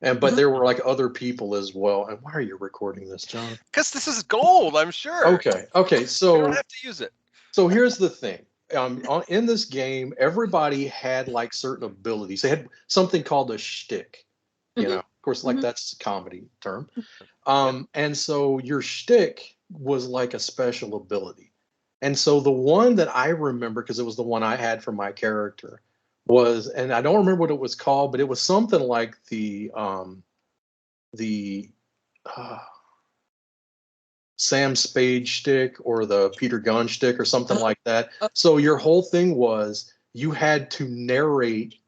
but there were like other people as well. And why are you recording this, John? Because this is gold, I'm sure. Okay. We So don't have to use it. so here's the thing. In this game, everybody had like certain abilities. They had something called a shtick. Of course, like that's a comedy term. Yep. And so your shtick was like a special ability. And so the one that I remember, because it was the one I had for my character, was, and I don't remember what it was called, but it was something like the uh, Sam Spade shtick or the Peter Gunn shtick or something like that. So your whole thing was you had to narrate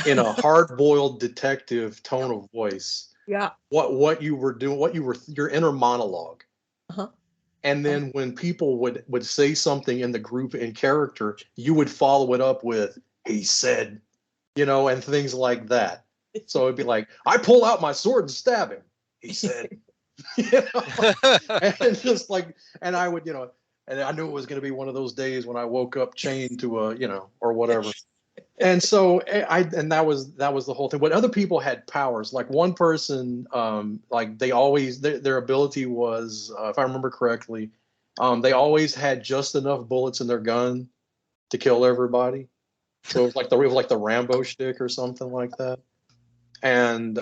in a hard-boiled detective tone of voice what you were doing, what you were your inner monologue. And then when people would say something in the group in character, you would follow it up with he said, and things like that. So it'd be like, I pull out my sword and stab him, he said. And just like, and I would, and I knew it was going to be one of those days when I woke up chained to a, or whatever. And so and that was the whole thing. But other people had powers. Like one person, like they always their ability was, if I remember correctly, they always had just enough bullets in their gun to kill everybody. So it was like the Rambo shtick or something like that. And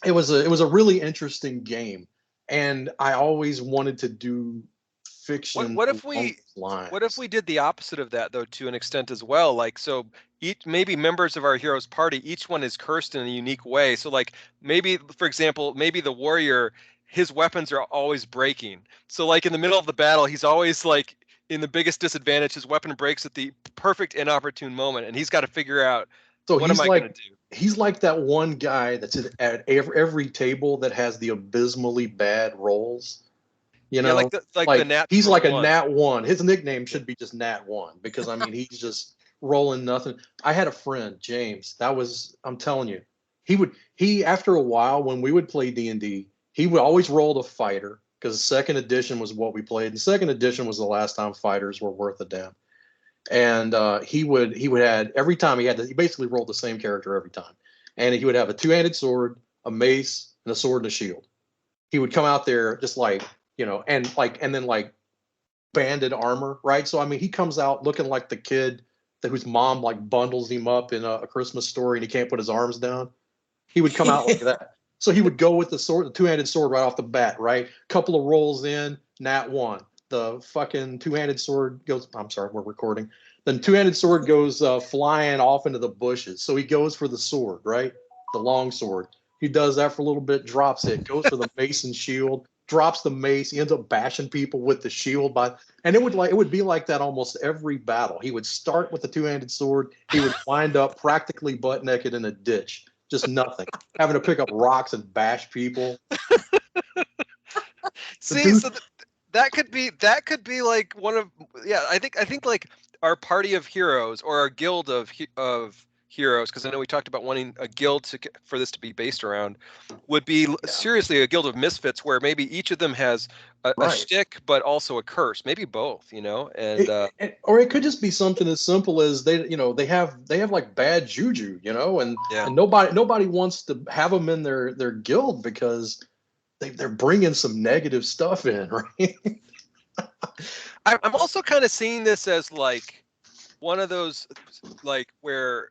it was a really interesting game. And I always wanted to do fiction What if along we those lines. what if we did the opposite of that though, to an extent as well? Like, so each, maybe members of our hero's party, each one is cursed in a unique way. So like maybe, for example, maybe the warrior, his weapons are always breaking. So like in the middle of the battle, he's always like in the biggest disadvantage. His weapon breaks at the perfect inopportune moment, and he's got to figure out, So what am I going to do? he's like that one guy that's at every table that has the abysmally bad rolls. Yeah, like the He's natural like a one. nat one. His nickname should be just nat one, because I mean he's just rolling nothing. I had a friend, James. I'm telling you, he after a while when we would play D&D, he would always roll the fighter, because second edition was what we played. And second edition was the last time fighters were worth a damn. And he would had every time he basically rolled the same character every time, and he would have a two-handed sword, a mace, and a sword and a shield. He would come out there just like, and then like banded armor, right? So I mean, he comes out looking like the kid whose mom like bundles him up in a Christmas Story, and he can't put his arms down. He would come out like that. So he would go with the two-handed sword right off the bat, right? Couple of rolls in, nat one. The fucking two-handed sword goes. I'm sorry, we're recording. Then two-handed sword goes flying off into the bushes. So he goes for the sword, right? The long sword. He does that for a little bit, drops it, goes for the mace and shield, drops the mace. He ends up bashing people with the shield, and it would be like that almost every battle. He would start with the two-handed sword. He would wind up practically butt naked in a ditch, just nothing, having to pick up rocks and bash people. See, so that could be like one of, yeah, I think like our party of heroes, or our guild of heroes, because I know we talked about wanting a guild for this to be based around, would be seriously a guild of misfits, where maybe each of them has a shtick but also a curse, maybe both, and or it could just be something as simple as they have like bad juju, and nobody wants to have them in their guild because they're bringing some negative stuff in, right? I'm also kind of seeing this as like one of those, like, where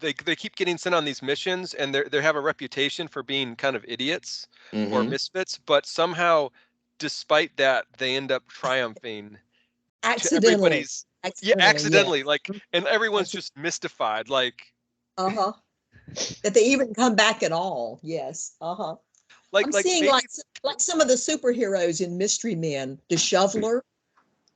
they keep getting sent on these missions, and they have a reputation for being kind of idiots or misfits, but somehow, despite that, they end up triumphing. Accidentally. Accidentally, like, and everyone's just mystified, like. That they even come back at all. Yes. I'm seeing maybe, like some of the superheroes in Mystery Men, the Shoveler,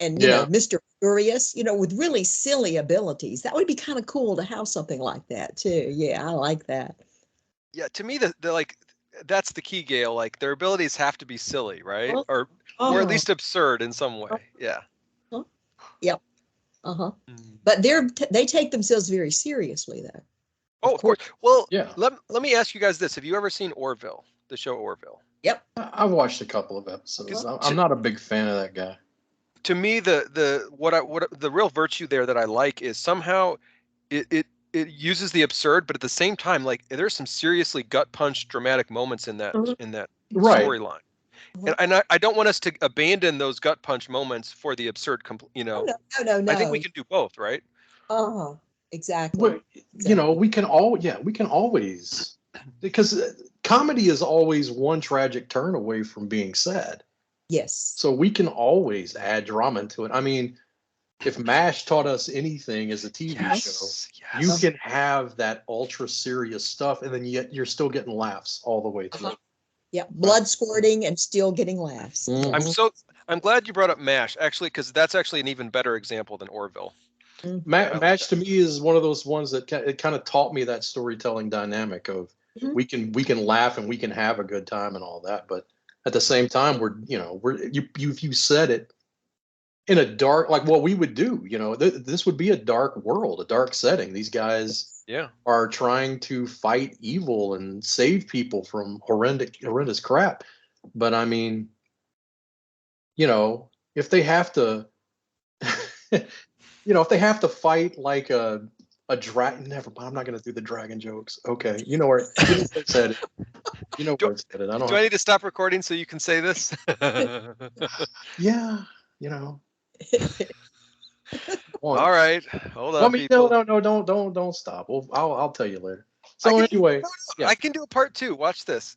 and Mr. Furious, with really silly abilities. That would be kind of cool to have something like that too. Yeah, I like that. Yeah, to me, the like, that's the key, Gail. Like, their abilities have to be silly, right? Or at least absurd in some way. Yeah. Yep. But they take themselves very seriously, though. Oh, of course. Well, yeah. Let me ask you guys this: have you ever seen Orville, the show Orville? Yep. I've watched a couple of episodes. I'm not a big fan of that guy. To me, the real virtue there that I like is somehow it it uses the absurd, but at the same time, like there's some seriously gut punch dramatic moments in that Right. storyline. And I don't want us to abandon those gut punch moments for the absurd, No. I think we can do both, right? Exactly. But, we can always, because comedy is always one tragic turn away from being sad. Yes. So we can always add drama into it. I mean, if MASH taught us anything as a TV show, you can have that ultra serious stuff, and then yet you're still getting laughs all the way through. Yeah, blood squirting and still getting laughs. I'm glad you brought up MASH, actually, because that's actually an even better example than Orville. MASH to me is one of those ones that it kind of taught me that storytelling dynamic of we can laugh and we can have a good time and all that, but at the same time you said it in a dark, like what we would do, this would be a dark world, a dark setting. These guys are trying to fight evil and save people from horrendous crap. But I mean, if they have to if they have to fight like a dragon, never mind, I'm not going to do the dragon jokes. Okay. Where it said it. Where it said it. Do I need to stop recording so you can say this? Yeah. All right. Hold on. I mean, no, don't stop. Well, I'll tell you later. So anyway, I can do a part 2. Watch this.